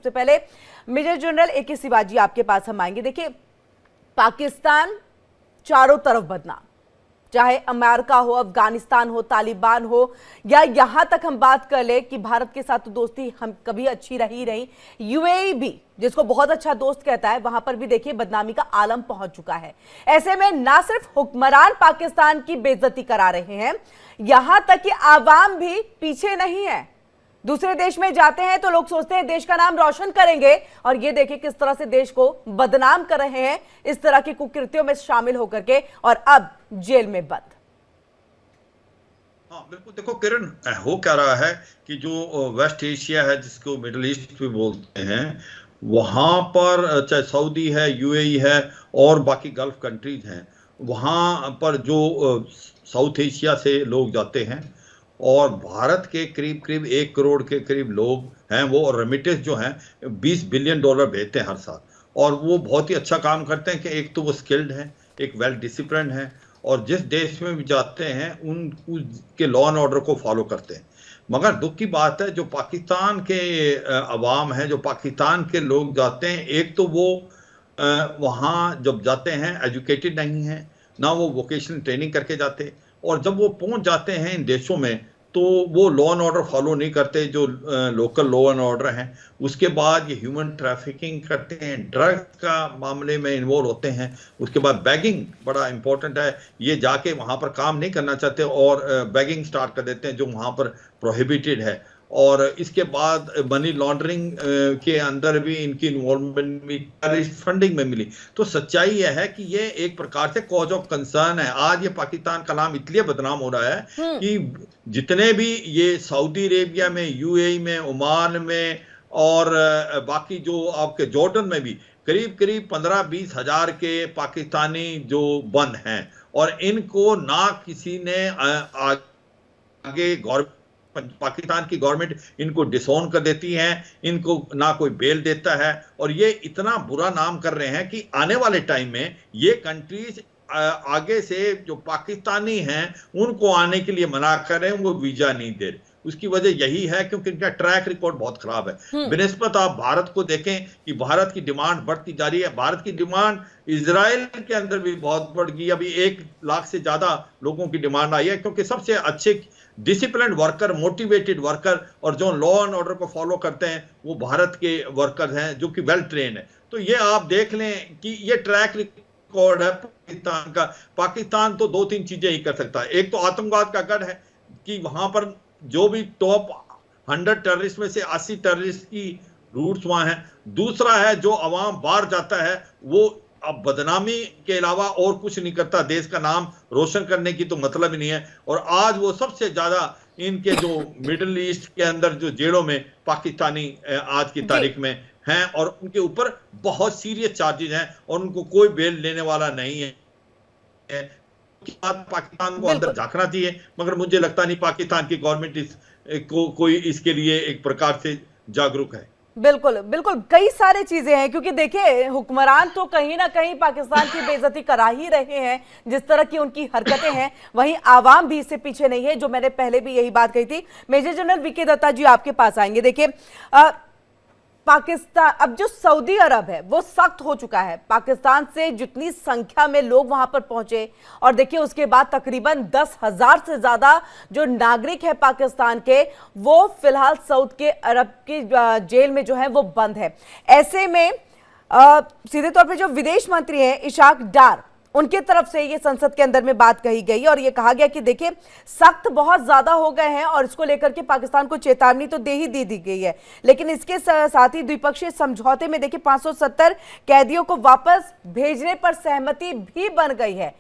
सबसे पहले major general AK Shivaji, आपके पास हम आएंगे। देखिए, पाकिस्तान चारों तरफ बदनाम, चाहे अमेरिका हो, अफगानिस्तान हो, तालिबान हो, या यहां तक हम बात कर ले कि भारत के साथ तो दोस्ती हम कभी अच्छी रही नहीं, UAE भी जिसको बहुत अच्छा दोस्त कहता है, वहां पर भी देखिए बदनामी का आलम पहुंच चुका है। ऐसे में ना सिर्फ हुक्मरान पाकिस्तान की बेइज्जती करा रहे हैं, यहां तक कि आवाम भी पीछे नहीं है। दूसरे देश में जाते हैं तो लोग सोचते हैं देश का नाम रोशन करेंगे, और ये देखिए किस तरह से देश को बदनाम कर रहे हैं इस तरह के कुकृत्यों में शामिल होकर के, और अब जेल में बंद। हाँ बिल्कुल, देखो किरण, हो क्या रहा है कि जो वेस्ट एशिया है, जिसको मिडिल ईस्ट भी बोलते हैं, वहां पर चाहे सऊदी है, UAE है और बाकी गल्फ कंट्रीज हैं, वहां पर जो साउथ एशिया से लोग जाते हैं, और भारत के करीब करीब 1 करोड़ के करीब लोग हैं वो, और रेमिटेंस जो हैं $20 बिलियन भेजते हैं हर साल। और वो बहुत ही अच्छा काम करते हैं कि एक तो वो स्किल्ड हैं, एक वेल डिसिप्लिन है, और जिस देश में भी जाते हैं उनके लॉ एंड ऑर्डर को फॉलो करते हैं। मगर दुख की बात है, जो पाकिस्तान के अवाम है, जो पाकिस्तान के लोग जाते हैं, एक तो वो वहाँ जब जाते हैं एजुकेटेड नहीं हैं, ना वो वोकेशनल ट्रेनिंग करके जाते, और जब वो पहुंच जाते हैं इन देशों में तो वो लॉ एंड ऑर्डर फॉलो नहीं करते, जो लोकल लॉ एंड ऑर्डर हैं। उसके बाद ये ह्यूमन ट्रैफिकिंग करते हैं, ड्रग्स का मामले में इन्वॉल्व होते हैं। उसके बाद बैगिंग बड़ा इंपॉर्टेंट है, ये जाके वहाँ पर काम नहीं करना चाहते और बैगिंग स्टार्ट कर देते हैं जो वहाँ पर प्रोहिबिटेड है। और इसके बाद मनी लॉन्ड्रिंग के अंदर भी इनकी इन्वॉल्वमेंट भी फंडिंग में मिली। तो सच्चाई यह है कि ये एक प्रकार से कॉज ऑफ कंसर्न है। आज ये पाकिस्तान का नाम इसलिए बदनाम हो रहा है कि जितने भी ये सऊदी अरेबिया में, UAE में, ओमान में और बाकी जो आपके जॉर्डन में भी करीब करीब 15-20 हजार के पाकिस्तानी जो बंद हैं, और इनको ना किसी ने आगे पाकिस्तान की गवर्नमेंट इनको डिसोन कर देती है, इनको ना कोई बेल देता है, और ये इतना बुरा नाम कर रहे हैं कि आने वाले टाइम में ये कंट्रीज आगे से जो पाकिस्तानी हैं उनको आने के लिए मना कर रहे हैं, उनको वीजा नहीं दे रहे। उसकी वजह यही है क्योंकि इनका ट्रैक रिकॉर्ड बहुत खराब है। बिनिस्बत आप भारत को देखें कि भारत की डिमांड बढ़ती जा रही है। भारत की डिमांड इजराइल के अंदर भी बहुत बढ़ गई, अभी 1 लाख से ज्यादा लोगों की डिमांड आई है, क्योंकि सबसे अच्छे डिसिप्लिन वर्कर, मोटिवेटेड वर्कर और जो लॉ एंड ऑर्डर को फॉलो करते हैं वो भारत के वर्कर्स हैं जो कि वेल ट्रेन है। तो ये आप देख लें कि ये ट्रैक रिकॉर्ड है पाकिस्तान का। पाकिस्तान तो 2-3 चीजें ही कर सकता है। एक तो आतंकवाद का गढ़ है कि वहां पर जो भी टॉप 100 टेररिस्ट में से 80 टेररिस्ट की रूट्स वहां हैं। दूसरा है जो अवाम बाहर जाता है वो अब बदनामी के अलावा और कुछ नहीं करता, देश का नाम रोशन करने की तो मतलब ही नहीं है। और आज वो सबसे ज्यादा इनके जो मिडिल ईस्ट के अंदर जो जेलों में पाकिस्तानी आज की तारीख में हैं, और उनके ऊपर बहुत सीरियस चार्जेस हैं और उनको कोई बेल लेने वाला नहीं है। पाकिस्तान को अंदर झांकना चाहिए, मगर मुझे लगता नहीं पाकिस्तान की गवर्नमेंट कोई इसके लिए एक प्रकार से जागरूक है। बिल्कुल बिल्कुल, कई सारी चीजें हैं, क्योंकि देखिए हुक्मरान तो कहीं ना कहीं पाकिस्तान की बेइज्जती करा ही रहे हैं जिस तरह की उनकी हरकतें हैं, वहीं आवाम भी इससे पीछे नहीं है, जो मैंने पहले भी यही बात कही थी। मेजर जनरल VK दत्ता जी, आपके पास आएंगे। देखिए, पाकिस्तान, अब जो सऊदी अरब है वो सख्त हो चुका है। पाकिस्तान से जितनी संख्या में लोग वहां पर पहुंचे, और देखिए उसके बाद तकरीबन 10,000 से ज्यादा जो नागरिक है पाकिस्तान के, वो फिलहाल सऊदी अरब की जेल में जो है वो बंद है। ऐसे में सीधे तौर पे जो विदेश मंत्री हैं इशाक डार, उनके तरफ से ये संसद के अंदर में बात कही गई और ये कहा गया कि देखिए सख्त बहुत ज्यादा हो गए हैं, और इसको लेकर के पाकिस्तान को चेतावनी तो दे दी गई है, लेकिन इसके साथ ही द्विपक्षीय समझौते में देखिए 570 कैदियों को वापस भेजने पर सहमति भी बन गई है।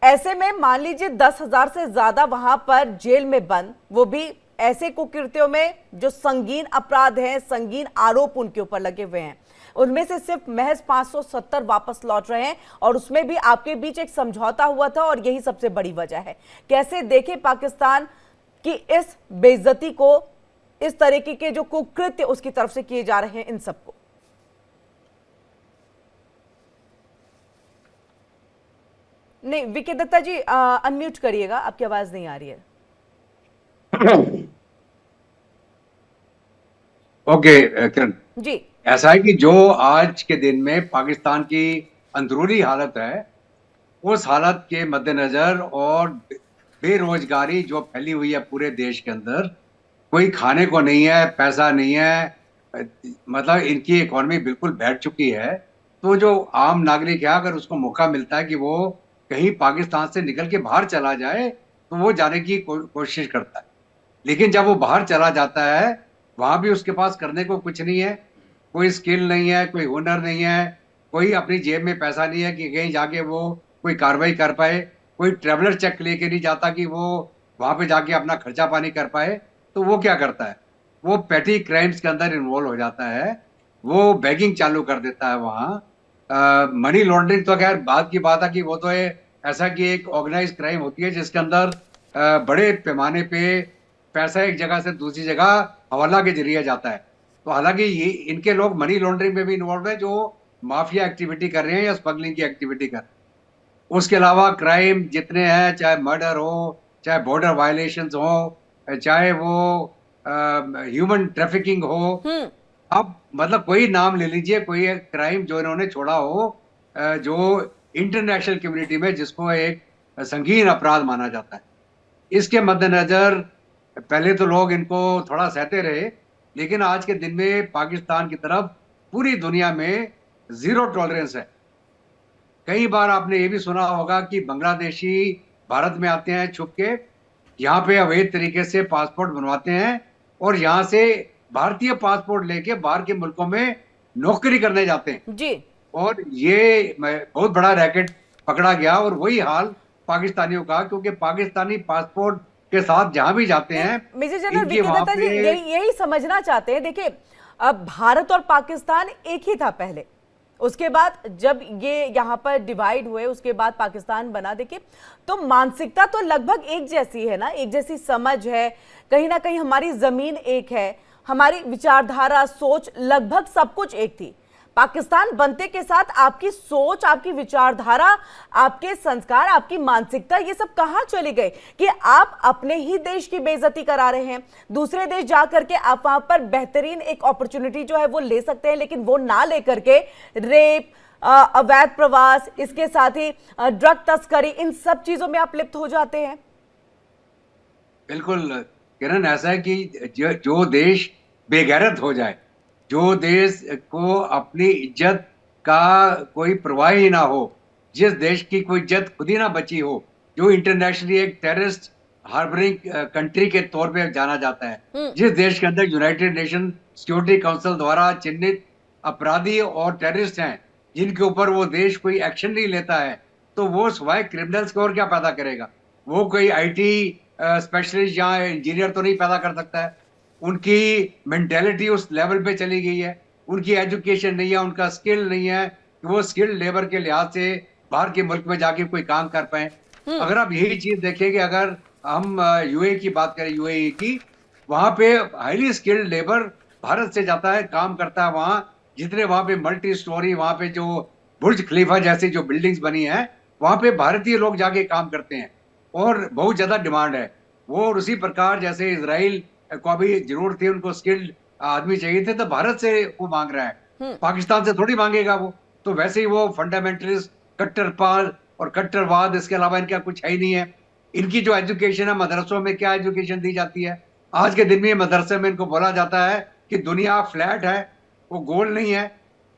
ऐसे में मान लीजिए 10,000 से ज्यादा वहां पर जेल में बंद, वो भी ऐसे कुकृत्यों में जो संगीन अपराध हैं, संगीन आरोप उनके ऊपर लगे हुए हैं, उनमें से सिर्फ महज 570 वापस लौट रहे हैं, और उसमें भी आपके बीच एक समझौता हुआ था, और यही सबसे बड़ी वजह है। कैसे देखें पाकिस्तान की इस बेइज्जती को, इस तरीके के जो कुकृत्य उसकी तरफ से किए जा रहे हैं, इन सबको? नहीं, VK दत्ता जी अनम्यूट करिएगा, आपकी आवाज नहीं आ रही है। ओके किरण, जी। ऐसा है कि जो आज के दिन में पाकिस्तान की अंदरूनी हालत है, उस हालत के मद्देनजर और बेरोजगारी जो फैली हुई है पूरे देश के अंदर, कोई खाने को नहीं है, पैसा नहीं है, मतलब इनकी इकोनॉमी बिल्कुल बैठ चुकी है। तो जो आम नागरिक है, अगर उसको मौका मिलता है कि वो कहीं पाकिस्तान से निकल के बाहर चला जाए, तो वो जाने की कोशिश करता है। लेकिन जब वो बाहर चला जाता है, वहां भी उसके पास करने को कुछ नहीं है, कोई स्किल नहीं है, कोई हुनर नहीं है, कोई अपनी जेब में पैसा नहीं है कि कहीं जाके वो कोई कार्रवाई कर पाए, कोई ट्रेवलर चेक लेके नहीं जाता कि वो वहां पे जाके अपना खर्चा पानी कर पाए। तो वो क्या करता है, वो पेटी क्राइम्स के अंदर इन्वॉल्व हो जाता है, वो बैगिंग चालू कर देता है वहां। मनी लॉन्ड्रिंग तो खैर बात की बात है कि वो तो ऐसा कि एक ऑर्गेनाइज क्राइम होती है जिसके अंदर बड़े पैमाने पे पैसा एक जगह से दूसरी जगह हवाला के जरिए जाता है। तो हालांकि ये इनके लोग मनी लॉन्ड्रिंग में भी इन्वॉल्व है, जो माफिया एक्टिविटी कर रहे हैं या स्मगलिंग की एक्टिविटी कर रहे हैं। उसके अलावा क्राइम जितने हैं, चाहे मर्डर हो, चाहे बॉर्डर वायलेशंस हो, चाहे वो ह्यूमन ट्रैफिकिंग हो, हम्म। आप मतलब कोई नाम ले लीजिए, कोई एक क्राइम जो इन्होंने छोड़ा हो, जो इंटरनेशनल कम्युनिटी में जिसको एक संगीन अपराध माना जाता है। इसके मद्देनजर पहले तो लोग इनको थोड़ा सहते रहे, लेकिन आज के दिन में पाकिस्तान की तरफ पूरी दुनिया में जीरो टॉलरेंस है। कई बार आपने ये भी सुना होगा कि बांग्लादेशी भारत में आते हैं छुप के, यहाँ पे अवैध तरीके से पासपोर्ट बनवाते हैं और यहाँ से भारतीय पासपोर्ट लेके बाहर के मुल्कों में नौकरी करने जाते हैं। जी। और ये बहुत बड़ा रैकेट पकड़ा गया, और वही हाल पाकिस्तानियों का, क्योंकि पाकिस्तानी पासपोर्ट के साथ जहां भी जाते हैं, मेजर जनरल इनकी वीके वहां दत्ता जी पे यही समझना चाहते हैं। देखिए, अब भारत और पाकिस्तान एक ही था पहले, उसके बाद जब ये यहाँ पर डिवाइड हुए, उसके बाद पाकिस्तान बना। देखिए, तो मानसिकता तो लगभग एक जैसी है ना, एक जैसी समझ है, कहीं ना कहीं हमारी जमीन एक है, हमारी विचारधारा, सोच, लगभग सब कुछ एक थी। पाकिस्तान बनते के साथ आपकी सोच, आपकी विचारधारा, आपके संस्कार, आपकी मानसिकता, ये सब कहां चले गए कि आप अपने ही देश की बेइज्जती करा रहे हैं। दूसरे देश जा करके आप वहां पर बेहतरीन एक अपॉर्चुनिटी जो है वो ले सकते हैं, लेकिन वो ना लेकर के रेप, अवैध प्रवास, इसके साथ ही ड्रग तस्करी, इन सब चीजों में आप लिप्त हो जाते हैं। बिल्कुल किरण, ऐसा है कि जो देश बेगैरत हो जाए, जो देश को अपनी इज्जत का कोई परवाह ही ना हो, जिस देश की कोई इज्जत खुद ही ना बची हो, जो इंटरनेशनली एक टेररिस्ट हार्बरिंग कंट्री के तौर पे जाना जाता है, जिस देश के अंदर यूनाइटेड नेशन सिक्योरिटी काउंसिल द्वारा चिन्हित अपराधी और टेररिस्ट हैं, जिनके ऊपर वो देश कोई एक्शन नहीं लेता है, तो वो सिवाय क्रिमिनल्स को और क्या पैदा करेगा? वो कोई आईटी स्पेशलिस्ट या इंजीनियर तो नहीं पैदा कर सकता है। उनकी मेंटेलिटी उस लेवल पे चली गई है, उनकी एजुकेशन नहीं है, उनका स्किल नहीं है कि वो स्किल्ड लेबर के लिहाज से बाहर के मुल्क में जाके कोई काम कर पाए। अगर आप यही चीज देखें कि अगर हम यूएई की बात करें, यूएई की, वहां पे हाईली स्किल्ड लेबर भारत से जाता है, काम करता है वहां। जितने वहां पे मल्टी स्टोरी, वहां पे जो बुर्ज खलीफा जैसी जो बिल्डिंग्स बनी है, वहां पे भारतीय लोग जाके काम करते हैं और बहुत ज्यादा डिमांड है। वो और उसी प्रकार जैसे इसराइल को अभी जरूरत थी, उनको स्किल्ड आदमी चाहिए थे, तो भारत से वो मांग रहा है, पाकिस्तान से थोड़ी मांगेगा वो। तो वैसे ही वो फंडामेंटलिस्ट, कट्टरपाल और कट्टरवाद, इसके अलावा इनका कुछ है ही नहीं है। इनकी जो एजुकेशन है, मदरसों में क्या एजुकेशन दी जाती है? आज के दिन में मदरसे में इनको बोला जाता है कि दुनिया फ्लैट है, वो गोल नहीं है,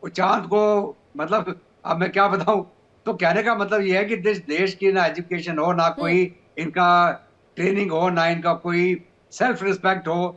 वो चांद को, मतलब अब मैं क्या बताऊं। तो कहने का मतलब ये है कि देश की ना एजुकेशन हो, ना कोई इनका ट्रेनिंग हो, ना इनका कोई सेल्फ रिस्पेक्ट हो,